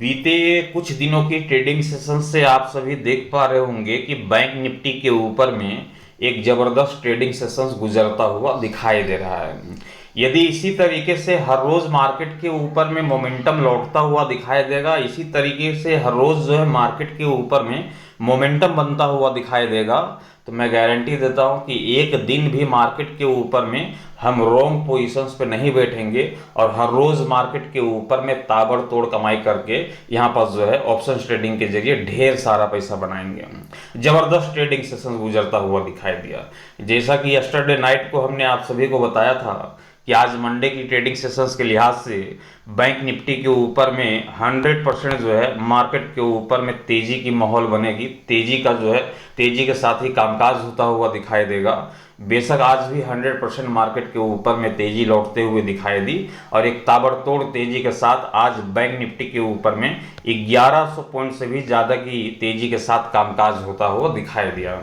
बीते कुछ दिनों की ट्रेडिंग सेशन से आप सभी देख पा रहे होंगे कि बैंक निफ्टी के ऊपर में एक जबरदस्त ट्रेडिंग सेशंस गुजरता हुआ दिखाई दे रहा है। यदि इसी तरीके से हर रोज मार्केट के ऊपर में मोमेंटम लौटता हुआ दिखाई देगा, इसी तरीके से हर रोज जो है मार्केट के ऊपर में मोमेंटम बनता हुआ दिखाई देगा, तो मैं गारंटी देता हूं कि एक दिन भी मार्केट के ऊपर में हम रॉन्ग पोजीशंस पे नहीं बैठेंगे और हर रोज मार्केट के ऊपर में ताबड़तोड़ कमाई करके यहाँ पर जो है ऑप्शन ट्रेडिंग के जरिए ढेर सारा पैसा बनाएंगे। जबरदस्त ट्रेडिंग सेशन गुजरता हुआ दिखाई दिया। जैसा कि यस्टरडे नाइट को हमने आप सभी को बताया था कि आज मंडे की ट्रेडिंग सेशंस के लिहाज से बैंक निफ्टी के ऊपर में 100% जो है मार्केट के ऊपर में तेजी की माहौल बनेगी। तेजी का जो है तेजी के साथ ही कामकाज होता हुआ दिखाई देगा। बेशक आज भी 100% मार्केट के ऊपर में तेजी लौटते हुए दिखाई दी और एक ताबड़तोड़ तेजी के साथ आज बैंक निफ्टी के ऊपर में 1100 पॉइंट से भी ज़्यादा की तेजी के साथ कामकाज होता हुआ दिखाई दिया।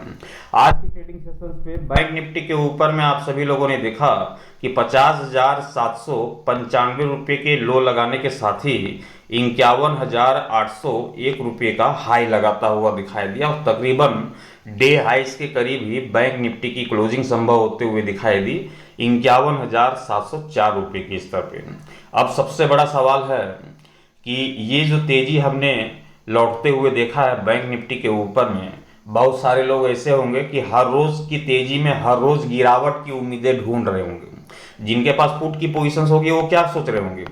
आज की ट्रेडिंग सेशन पे बैंक निफ्टी के ऊपर में आप सभी लोगों ने देखा कि 50,795 रुपये के लो लगाने के साथ ही 51,801 रुपये का हाई लगाता हुआ दिखाई दिया और तकरीबन डे हाइस के करीब ही बैंक निफ्टी की क्लोजिंग संभव होते हुए दिखाई दी 51,704 रुपये के स्तर पे। अब सबसे बड़ा सवाल है कि ये जो तेजी हमने लौटते हुए देखा है बैंक निफ्टी के ऊपर में, बहुत सारे लोग ऐसे होंगे कि हर रोज की तेजी में हर रोज गिरावट की उम्मीदें ढूंढ रहे होंगे। जिनके पास पुट की पोजीशंस होगी वो क्या सोच रहे होंगे,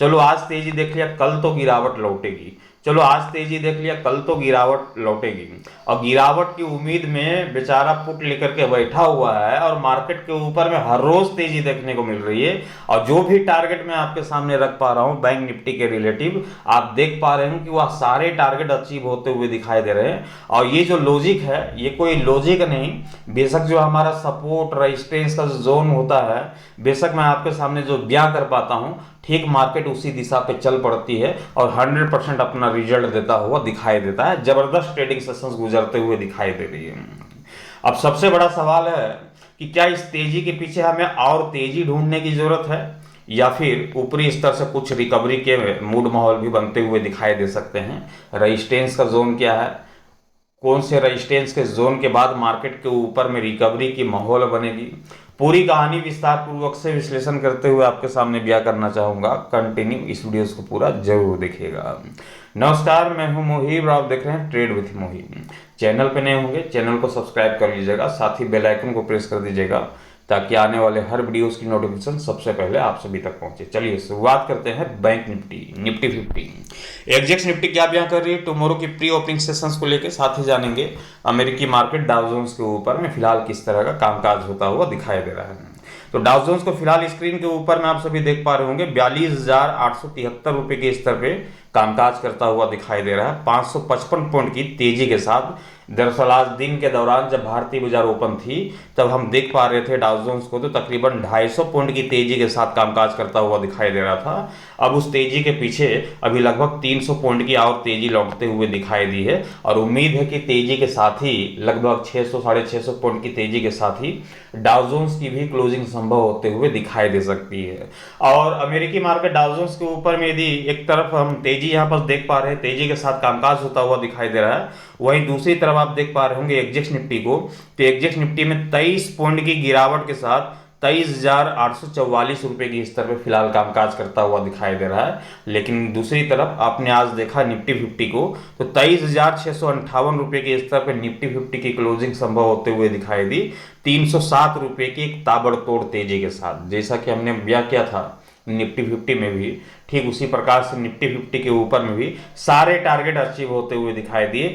चलो आज तेजी देख लिया कल तो गिरावट लौटेगी, चलो आज तेजी देख लिया कल तो गिरावट लौटेगी। और गिरावट की उम्मीद में बेचारा पुट लेकर के बैठा हुआ है और मार्केट के ऊपर में हर रोज तेजी देखने को मिल रही है। और जो भी टारगेट मैं आपके सामने रख पा रहा हूं बैंक निफ्टी के रिलेटिव, आप देख पा रहे हैं कि वह सारे टारगेट अचीव होते हुए दिखाई दे रहे हैं। और ये जो लॉजिक है ये कोई लॉजिक नहीं, बेशक जो हमारा सपोर्ट रेजिस्टेंस का जो जोन होता है, बेशक मैं आपके सामने जो बयां कर पाता हूं, ठीक मार्केट उसी दिशा पे चल पड़ती है और 100% अपना रिजल्ट देता हुआ दिखाई देता है। जबरदस्त ट्रेडिंग सेशंस गुजरते हुए दिखाई दे रही है। अब सबसे बड़ा सवाल है कि क्या इस तेजी के पीछे हमें और तेजी ढूंढने की जरूरत है या फिर ऊपरी स्तर से कुछ रिकवरी के मूड माहौल भी बनते हुए दिखाई दे सकते हैं। रेजिस्टेंस का जोन क्या है, कौन से रेजिस्टेंस के जोन के बाद मार्केट के ऊपर में रिकवरी की माहौल बनेगी, पूरी कहानी विस्तार पूर्वक से विश्लेषण करते हुए आपके सामने बयां करना चाहूंगा। कंटिन्यू इस वीडियोस को पूरा जरूर देखिएगा। नमस्कार, मैं हूं मोहिब, आप देख रहे हैं ट्रेड विथ मोहिब। चैनल पे नए होंगे चैनल को सब्सक्राइब कर लीजिएगा, साथ ही बेल आइकन को प्रेस कर दीजिएगा ताकि आने वाले हर वीडियोस की नोटिफिकेशन सबसे पहले आप सभी तक पहुंचे। चलिए शुरुआत करते हैं बैंक निफ्टी 50। एग्जेक्स निफ्टी क्या बयां कर रही है टुमारो की प्री ओपनिंग सेशंस को लेकर, साथ ही जानेंगे अमेरिकी मार्केट डाउ जोन्स के ऊपर में फिलहाल किस तरह का कामकाज होता हुआ दिखाई दे रहा है। तो डाउ जोन्स को फिलहाल स्क्रीन के ऊपर में आप सभी देख पा रहे होंगे 42,873 रुपये के स्तर पे कामकाज करता हुआ दिखाई दे रहा है 555 पॉइंट की तेजी के साथ। दरअसल आज दिन के दौरान जब भारतीय बाजार ओपन थी तब हम देख पा रहे थे डाउ जोन्स को तो तकरीबन 250 पॉइंट की तेजी के साथ कामकाज करता हुआ दिखाई दे रहा था। अब उस तेजी के पीछे अभी लगभग 300 पॉइंट की और तेजी लौटते हुए दिखाई दी है और उम्मीद है कि तेजी के साथ ही लगभग 600 650 पॉइंट की तेजी के साथ ही डाउ जोन्स की भी क्लोजिंग संभव होते हुए दिखाई दे सकती है। और अमेरिकी मार्केट डाउ जोन्स के ऊपर में यदि एक तरफ हम तेजी यहाँ पर देख पा रहे हैं, तेजी के साथ कामकाज होता हुआ दिखाई दे रहा है, वहीं दूसरी तरफ आप देख पा रहे होंगे एग्जेक्स निफ्टी को, तो एग्जेक्स निफ्टी में 23 पॉइंट की गिरावट के साथ 23,844 रुपये के स्तर पर फिलहाल कामकाज करता हुआ दिखाई दे रहा है। लेकिन दूसरी तरफ आपने आज देखा निफ्टी 50 को, तो 23,658 रुपये के स्तर पर निफ्टी 50 की क्लोजिंग संभव होते हुए दिखाई दी 307 रुपये की एक ताबड़तोड़ तेजी के साथ। जैसा कि हमने बयां किया था निफ्टी 50 में भी, ठीक उसी प्रकार से निफ्टी 50 के ऊपर में भी सारे टारगेट अचीव होते हुए दिखाई दिए।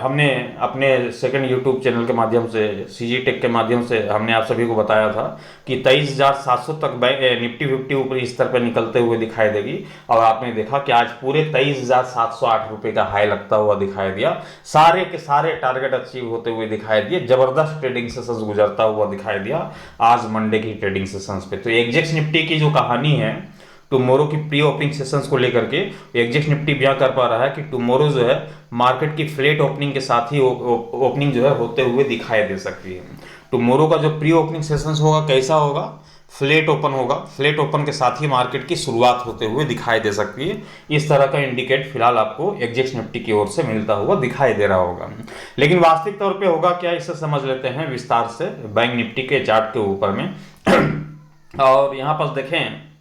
हमने अपने सेकंड यूट्यूब चैनल के माध्यम से सीजी टेक के माध्यम से हमने आप सभी को बताया था कि 23,700 तक निफ्टी 50 ऊपरी स्तर पर निकलते हुए दिखाई देगी और आपने देखा कि आज पूरे 23,708 रुपये का हाई लगता हुआ दिखाई दिया। सारे के सारे टारगेट अचीव होते हुए दिखाई दिए। जबरदस्त ट्रेडिंग सेशंस गुजरता हुआ दिखाई दिया आज मंडे की ट्रेडिंग सेशंस पे। तो एग्जेक्स निफ्टी की जो कहानी है टुमारो की प्री ओपनिंग सेशंस को लेकर के, एग्जेक्स निफ्टी बयां कर पा रहा है कि टुमारो जो है मार्केट की फ्लैट ओपनिंग के साथ ही ओपनिंग जो है होते हुए दिखाई दे सकती है। टुमारो का जो प्री ओपनिंग सेशंस होगा कैसा होगा, फ्लैट ओपन होगा, फ्लैट ओपन के साथ ही मार्केट की शुरुआत होते हुए दिखाई दे सकती है। इस तरह का इंडिकेट फिलहाल आपको एक्जेक्स निफ्टी की ओर से मिलता हुआ दिखाई दे रहा होगा। लेकिन वास्तविक तौर पे होगा क्या, इसे समझ लेते हैं विस्तार से बैंक निफ्टी के चार्ट के ऊपर में। और यहाँ पर देखें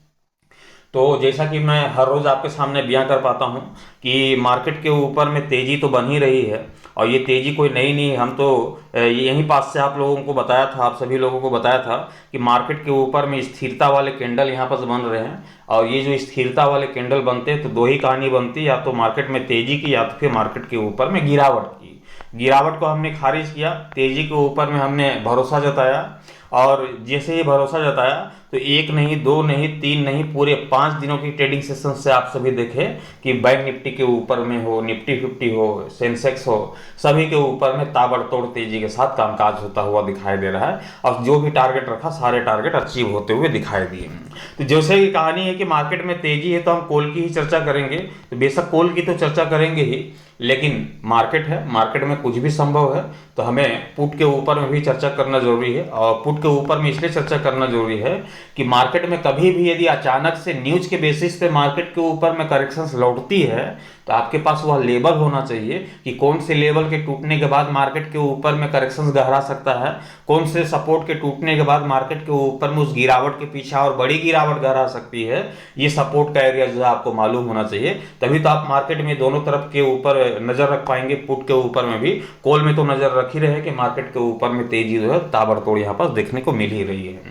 तो जैसा कि मैं हर रोज़ आपके सामने बयां कर पाता हूं कि मार्केट के ऊपर में तेज़ी तो बन ही रही है, और ये तेज़ी कोई नई नहीं, हम तो यहीं पास से आप लोगों को बताया था, आप सभी लोगों को बताया था कि मार्केट के ऊपर में स्थिरता वाले कैंडल यहाँ पर बन रहे हैं। और ये जो स्थिरता वाले कैंडल बनते हैं तो दो ही कहानी बनती है, या तो मार्केट में तेज़ी की या तो फिर मार्केट के ऊपर में गिरावट की। गिरावट को हमने खारिज किया, तेज़ी के ऊपर में हमने भरोसा जताया, और जैसे ही भरोसा जताया तो एक नहीं, दो नहीं, तीन नहीं, पूरे 5 दिनों की ट्रेडिंग सेशन से आप सभी देखें कि बैंक निफ्टी के ऊपर में हो, निफ्टी 50 हो, सेंसेक्स हो, सभी के ऊपर में ताबड़तोड़ तेजी के साथ कामकाज होता हुआ दिखाई दे रहा है। और जो भी टारगेट रखा सारे टारगेट अचीव होते हुए दिखाई दिए। तो जैसे ही कहानी है कि मार्केट में तेजी है तो हम कॉल की ही चर्चा करेंगे, तो बेशक कॉल की तो चर्चा करेंगे ही, लेकिन मार्केट है, मार्केट में कुछ भी संभव है, तो हमें पुट के ऊपर में भी चर्चा करना जरूरी है। और पुट के ऊपर में इसलिए चर्चा करना जरूरी है कि मार्केट में कभी भी यदि अचानक से न्यूज के बेसिस पे मार्केट के ऊपर में करेक्शंस लौटती है तो आपके पास वह लेवल होना चाहिए कि कौन से लेवल के टूटने के बाद मार्केट के ऊपर में करेक्शंस गहरा सकता है, कौन से सपोर्ट के टूटने के बाद मार्केट के ऊपर में उस गिरावट के पीछे और बड़ी गिरावट गहरा सकती है। ये सपोर्ट का एरिया जो है आपको मालूम होना चाहिए, तभी तो आप मार्केट में दोनों तरफ के ऊपर नजर रख पाएंगे। पुट के ऊपर में भी, कॉल में तो नजर रख ही रहे कि मार्केट के ऊपर में तेजी जो है ताबड़तोड़ यहाँ पर देखने को मिल ही रही है।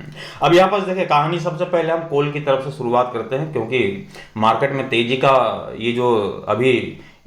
अब यहाँ पर देखिए कहानी, सबसे पहले हम कॉल की तरफ से शुरुआत करते हैं, क्योंकि मार्केट में तेजी का ये जो अभी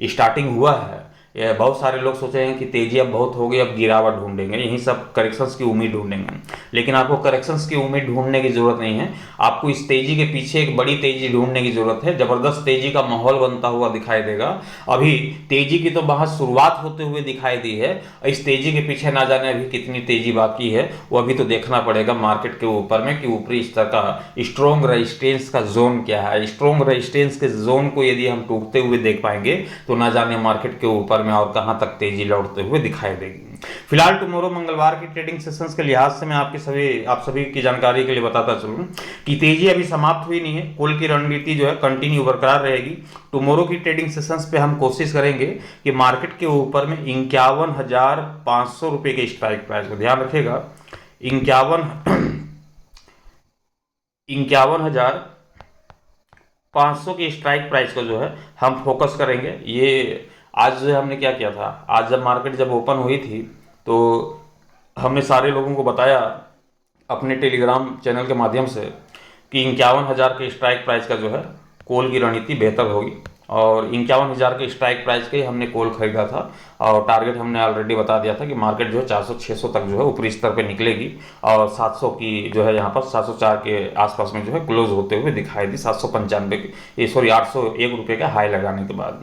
स्टार्टिंग हुआ है, ये बहुत सारे लोग सोचे हैं कि तेजी अब बहुत हो गई, अब गिरावट ढूंढेंगे, यही सब करेक्शंस की उम्मीद ढूंढेंगे। लेकिन आपको करेक्शंस की उम्मीद ढूंढने की जरूरत नहीं है, आपको इस तेजी के पीछे एक बड़ी तेजी ढूंढने की जरूरत है। जबरदस्त तेजी का माहौल बनता हुआ दिखाई देगा। अभी तेजी की तो बहुत शुरुआत होते हुए दिखाई दी है, इस तेजी के पीछे ना जाने अभी कितनी तेजी बाकी है वो अभी तो देखना पड़ेगा मार्केट के ऊपर में कि ऊपरी स्तर का स्ट्रॉन्ग रेजिस्टेंस का जोन क्या है। स्ट्रॉन्ग रेजिस्टेंस के जोन को यदि हम टूटते हुए देख पाएंगे तो ना जाने मार्केट के ऊपर में और कहां तक तेजी लौटते हुए दिखाई देगी। फिलहाल टुमारो मंगलवार की ट्रेडिंग सेशंस के लिहाज से मैं आप सभी की जानकारी के लिए बताता चलूं कि तेजी अभी समाप्त हुई नहीं है, कॉल की रणनीति जो है कंटिन्यू बरकरार रहेगी। टुमारो की ट्रेडिंग सेशंस पे हम कोशिश करेंगे कि मार्केट के ऊपर में 51,500 रुपए के स्ट्राइक प्राइस को ध्यान रखेगा। 51,500 की स्ट्राइक प्राइस को जो है हम फोकस करेंगे। ये आज जो है हमने क्या किया था, आज जब मार्केट जब ओपन हुई थी तो हमने सारे लोगों को बताया अपने टेलीग्राम चैनल के माध्यम से कि 51,000 के स्ट्राइक प्राइस का जो है कॉल की रणनीति बेहतर होगी, और 51,000 के स्ट्राइक प्राइस के हमने कॉल खरीदा था। और टारगेट हमने ऑलरेडी बता दिया था कि मार्केट जो है 400-600 तक जो है ऊपरी स्तर पे निकलेगी, और 700 की जो है यहाँ पर 704 के आसपास में जो है क्लोज होते हुए दिखाई दी, 795 की, सॉरी 801 रुपये का हाई लगाने के बाद।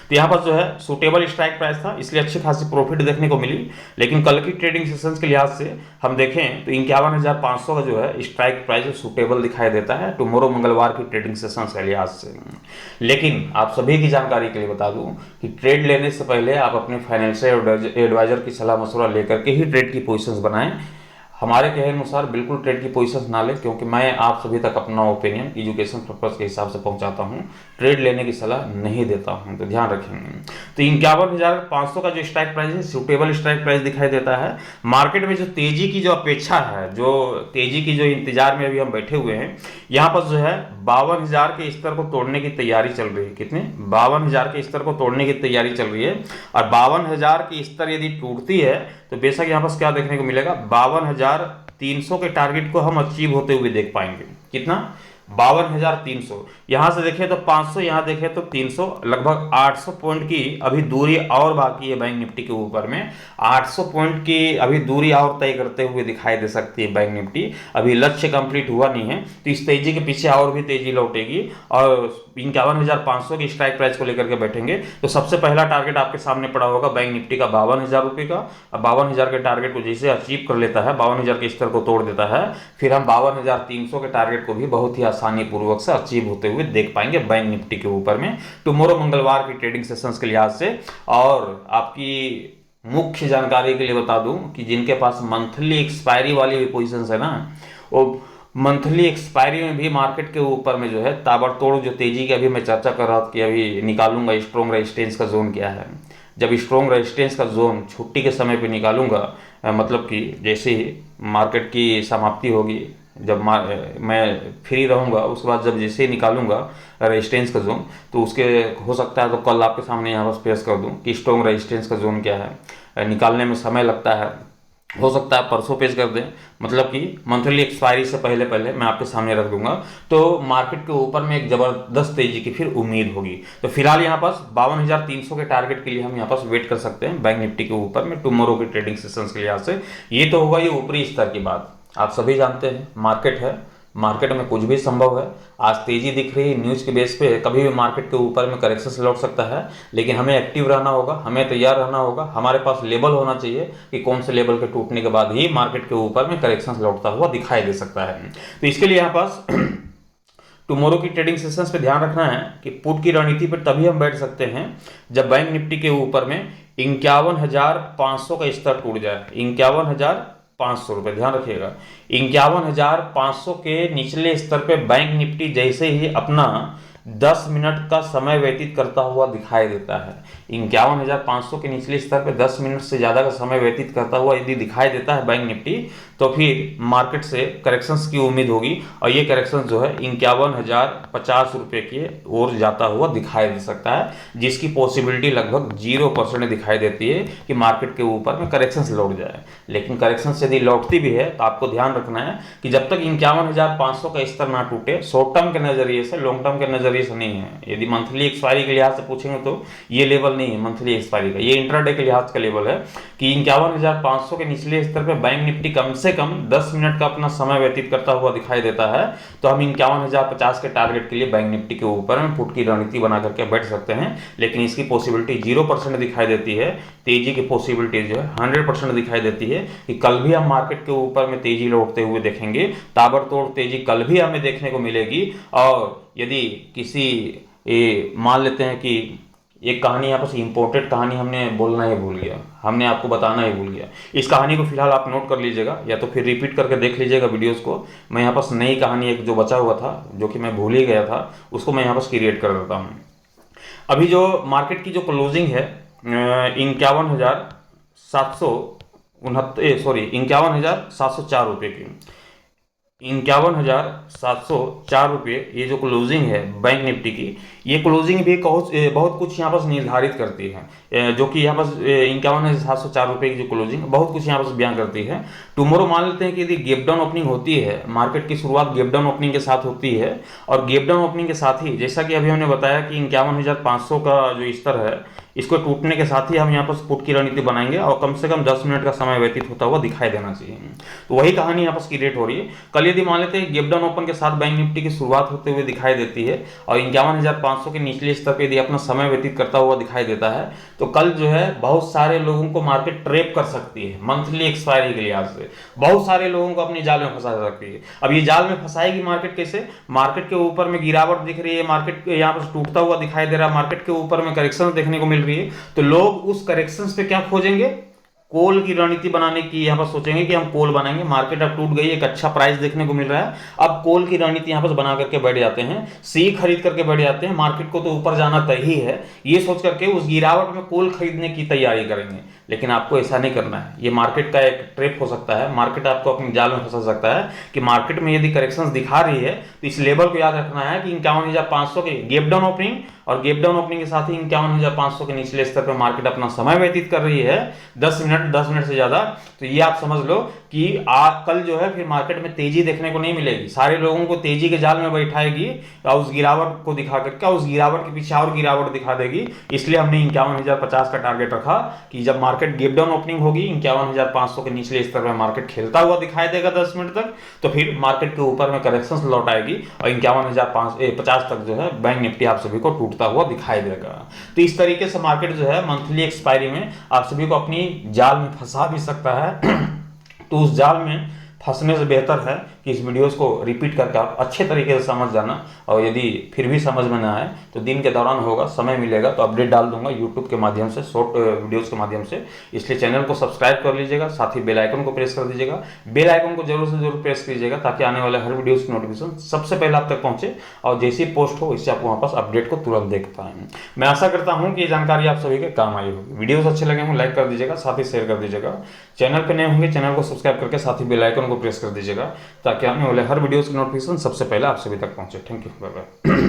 तो यहाँ पर जो है सूटेबल स्ट्राइक प्राइस था, इसलिए अच्छी खासी प्रॉफिट देखने को मिली। लेकिन कल की ट्रेडिंग सेशंस के लिहाज से हम देखें तो 51,500 का जो है स्ट्राइक प्राइस सूटेबल दिखाई देता है टुमारो मंगलवार की ट्रेडिंग सेशंस के लिहाज से। लेकिन आप सभी की जानकारी के लिए बता दूं कि ट्रेड लेने से पहले आप अपने फाइनेंशियल एडवाइजर की सलाह मशवरा लेकर के ही ट्रेड की पोजीशंस बनाएं। हमारे कहे अनुसार बिल्कुल ट्रेड की पोजीशंस ना लें, क्योंकि मैं आप सभी तक अपना ओपिनियन एजुकेशन पर्पस के हिसाब से पहुंचाता हूं, ट्रेड लेने की सलाह नहीं देता हूं, तो ध्यान रखेंगे। तो 51,500 का जो स्ट्राइक प्राइस है सूटेबल स्ट्राइक प्राइस दिखाई देता है। मार्केट में जो तेजी की जो अपेक्षा है, जो तेजी की जो इंतजार में अभी हम बैठे हुए हैं, यहाँ पर जो है 52,000 के स्तर को तोड़ने की तैयारी चल रही है। कितने? 52,000 के स्तर को तोड़ने की तैयारी चल रही है, और 52,000 की स्तर यदि टूटती है तो बेशक यहाँ पर क्या देखने को मिलेगा, 52,300 के टारगेट को हम अचीव होते हुए देख पाएंगे। कितना? 52,300। यहां से देखें तो 500, यहां देखें तो 300, लगभग 800 पॉइंट की अभी दूरी और बाकी है बैंक निफ्टी के ऊपर में। 800 पॉइंट की अभी दूरी और तय करते हुए दिखाई दे सकती है बैंक निफ्टी, अभी लक्ष्य कंप्लीट हुआ नहीं है, तो इस तेजी के पीछे और भी तेजी लौटेगी। और 51,500 की स्ट्राइक प्राइस को लेकर के बैठेंगे तो सबसे पहला टारगेट आपके सामने पड़ा होगा बैंक निफ्टी का 52,000 रुपये का। अब 52,000 के टारगेट को जैसे अचीव कर लेता है, 52,000 के स्तर को तोड़ देता है, फिर हम 52,300 के टारगेट को भी बहुत ही आसानी पूर्वक से अचीव होते हुए देख पाएंगे बैंक निफ्टी के ऊपर में टुमारो मंगलवार की ट्रेडिंग सेशंस के लिहाज से। और आपकी मुख्य जानकारी के लिए बता दूं कि जिनके पास मंथली एक्सपायरी वाली पोजीशंस है ना, वो मंथली एक्सपायरी में भी मार्केट के ऊपर में जो है ताबड़तोड़ जो तेजी की अभी मैं चर्चा कर रहा था कि अभी निकालूंगा स्ट्रॉन्ग रेजिस्टेंस का जोन क्या है। जब स्ट्रॉन्ग रेजिस्टेंस का जोन छुट्टी के समय पे निकालूंगा, मतलब कि जैसे ही मार्केट की समाप्ति होगी, जब मैं फ्री रहूंगा उसके बाद जब जैसे ही निकालूंगा रेजिस्टेंस का जोन, तो उसके हो सकता है तो कल आपके सामने यहाँ पर पेश कर दूं कि स्ट्रॉन्ग रेजिस्टेंस का जोन क्या है। निकालने में समय लगता है, हो सकता है परसों पेश कर दें, मतलब कि मंथली एक्सपायरी से पहले पहले मैं आपके सामने रख दूंगा। तो मार्केट के ऊपर में एक जबरदस्त तेजी की फिर उम्मीद होगी। तो फिलहाल यहाँ पास 52,300 के टारगेट के लिए हम यहाँ पास वेट कर सकते हैं बैंक निफ्टी के ऊपर में टुमारो के ट्रेडिंग सेशंस के लिहाज से। ये तो होगा ये ऊपरी स्तर की बात। आप सभी जानते हैं मार्केट है, मार्केट में कुछ भी संभव है। आज तेजी दिख रही है न्यूज़ के बेस पे, कभी भी मार्केट के ऊपर में करेक्शन से लौट सकता है, लेकिन हमें एक्टिव रहना होगा, हमें तैयार रहना होगा। हमारे पास लेवल होना चाहिए कि कौन से लेवल के टूटने के बाद ही मार्केट के ऊपर में करेक्शन से लौटता हुआ दिखाई दे सकता है। तो इसके लिए यहाँ पास टुमारो की ट्रेडिंग सेशंस पे ध्यान रखना है कि पुट की रणनीति पर तभी हम बैठ सकते हैं जब बैंक निफ्टी के ऊपर में 51,500 का स्तर टूट जाए। 51,500 रुपये, ध्यान रखिएगा। 51,500 के निचले स्तर पे बैंक निफ्टी जैसे ही अपना 10 मिनट का समय व्यतीत करता हुआ दिखाई देता है, 51,500 के निचले स्तर पे 10 मिनट से ज़्यादा का समय व्यतीत करता हुआ यदि दिखाई देता है बैंक निफ्टी, तो फिर मार्केट से करेक्शंस की उम्मीद होगी और ये करेक्शन जो है 51,050 रुपये की ओर जाता हुआ दिखाई दे सकता है, जिसकी पॉसिबिलिटी लगभग 0% दिखाई देती है कि मार्केट के ऊपर में करेक्शंस लौट जाए। लेकिन करेक्शंस यदि लौटती भी है तो आपको ध्यान रखना है कि जब तक 51,500 का स्तर ना टूटे, शॉर्ट टर्म के नजरिए से, लॉन्ग टर्म के नजरिए से नहीं है। यदि मंथली एक्सपायरी के लिहाज से पूछेंगे तो ये लेवल नहीं है मंथली एक्सपायरी का, ये इंट्राडे के लिहाज का लेवल है कि 51,500 के निचले स्तर पर बैंक निफ्टी कम से कम 10 मिनट का अपना समय व्यतीत करता हुआ दिखाई देता है, तो हम 51,050 के टारगेट के लिए बैंक निफ्टी के ऊपर में पुट की रणनीति बना करके बैठ सकते हैं। लेकिन इसकी पॉसिबिलिटी 0% दिखाई देती है, तेजी की पॉसिबिलिटी जो है 100% दिखाई देती है कि कल भी हम मार्केट के ऊपर में तेजी लौटते हुए देखेंगे, ताबड़तोड़ तेजी कल भी हमें देखने को मिलेगी। और यदि किसी मान लेते हैं कि एक कहानी यहाँ पर इंपोर्टेड कहानी हमने बोलना ही भूल गया, हमने आपको बताना ही भूल गया। इस कहानी को फिलहाल आप नोट कर लीजिएगा या तो फिर रिपीट करके देख लीजिएगा वीडियोस को। मैं यहाँ पर नई कहानी एक जो बचा हुआ था, जो कि मैं भूल ही गया था, उसको मैं यहाँ पर क्रिएट कर देता हूँ। अभी जो मार्केट की जो क्लोजिंग है 51,704 रुपये की, 51,704 रुपये ये जो क्लोजिंग है बैंक निफ्टी की, ये क्लोजिंग भी बहुत कुछ यहाँ पर निर्धारित करती है, जो कि यहाँ पर 51,704 रुपये की जो क्लोजिंग बहुत कुछ यहाँ पर बयान करती है। टुमारो मान लेते हैं कि यदि गैप डाउन ओपनिंग होती है, मार्केट की शुरुआत गैप डाउन ओपनिंग के साथ होती है, और गैप डाउन ओपनिंग के साथ ही जैसा कि अभी हमने बताया कि 51,500 का जो स्तर है, इसको टूटने के साथ ही हम यहाँ पर पुट की रणनीति बनाएंगे और कम से कम 10 मिनट का समय व्यतीत होता हुआ दिखाई देना चाहिए। तो वही कहानी यहाँ पर क्रिएट हो रही है। कल यदि मान लेते हैं गैप डाउन ओपन के साथ बैंक निफ्टी की शुरुआत होते हुए दिखाई देती है और 51,500 के निचले स्तर पर यदि अपना समय व्यतीत करता हुआ दिखाई देता है, तो कल जो है बहुत सारे लोगों को मार्केट ट्रैप कर सकती है। मंथली एक्सपायरी के लिहाज से बहुत सारे लोगों को अपनी जाल में फंसा सकती है। अब ये जाल में फंसाएगी मार्केट कैसे? मार्केट के ऊपर में गिरावट दिख रही है, मार्केट यहाँ पर टूटता हुआ दिखाई दे रहा है, मार्केट के ऊपर में करेक्शन देखने को मिल रही है, तो लोग उस करेक्शंस पे क्या खोजेंगे? कॉल की रणनीति बनाने की यहाँ पर सोचेंगे कि हम कॉल बनाएंगे। मार्केट अब टूट गई, एक अच्छा प्राइस देखने को मिल रहा है, अब कॉल की रणनीति यहाँ पर बना करके बैठ जाते हैं, सी खरीद करके बैठ जाते हैं। मार्केट को तो ऊपर जाना तय ही है, ये सोच करके उस गिरावट में कॉल खरीदने की तैयारी करेंगे। लेकिन आपको ऐसा नहीं करना है, ये मार्केट का एक ट्रैप हो सकता है, मार्केट आपको अपनी जाल में फंसा सकता है कि मार्केट में यदि करेक्शंस दिखा रही है तो इस लेवल को याद रखना है कि 51,500 के गैप डाउन ओपनिंग और गैप डाउन ओपनिंग के साथ ही 51,500 के निचले स्तर पर मार्केट अपना समय व्यतीत कर रही है 10 मिनट से ज्यादा। तो ये आप समझ लो कि कल जो है फिर मार्केट में तेजी देखने को नहीं मिलेगी, सारे लोगों को तेजी के जाल में बैठाएगी और उस गिरावट को दिखा करके उस गिरावट के पीछे और गिरावट दिखा देगी। इसलिए हमने 51,050 का टारगेट रखा कि जब मार्केट गैप डाउन ओपनिंग होगी 51,500 के निचले स्तर पर मार्केट खेलता हुआ दिखाई देगा 10 मिनट तक, तो फिर मार्केट के ऊपर में करेक्शन लौट आएगी और 51,050 तक जो है बैंक निफ्टी आप सभी को टूटता हुआ दिखाई देगा। तो इस तरीके से मार्केट जो है मंथली एक्सपायरी में आप सभी को अपनी जाल में फंसा भी सकता है। तो उस जाल में फंसने से बेहतर है कि इस वीडियोज़ को रिपीट करके आप अच्छे तरीके से समझ जाना, और यदि फिर भी समझ में ना आए तो दिन के दौरान होगा, समय मिलेगा तो अपडेट डाल दूंगा यूट्यूब के माध्यम से, शॉर्ट वीडियोज़ के माध्यम से। इसलिए चैनल को सब्सक्राइब कर लीजिएगा, साथ ही बेल आइकन को प्रेस कर दीजिएगा। बेल आइकन को जरूर से जरूर प्रेस कीजिएगा ताकि आने वाले हर वीडियोज़ की नोटिफिकेशन सबसे पहले आप तक पहुंचे, और जैसी पोस्ट हो इससे आप वहाँ पास अपडेट को तुरंत देख पाएँ। मैं आशा करता हूँ कि ये जानकारी आप सभी के काम आई होगी। वीडियोस अच्छे लगे हों लाइक कर दीजिएगा, साथ ही शेयर कर दीजिएगा। चैनल पे नए होंगे चैनल को सब्सक्राइब करके साथ ही बेल आइकन को प्रेस कर दीजिएगा ताकि आने वाले हर वीडियोस की नोटिफिकेशन सबसे पहले आप सभी तक पहुंचे। Thank you, bye bye.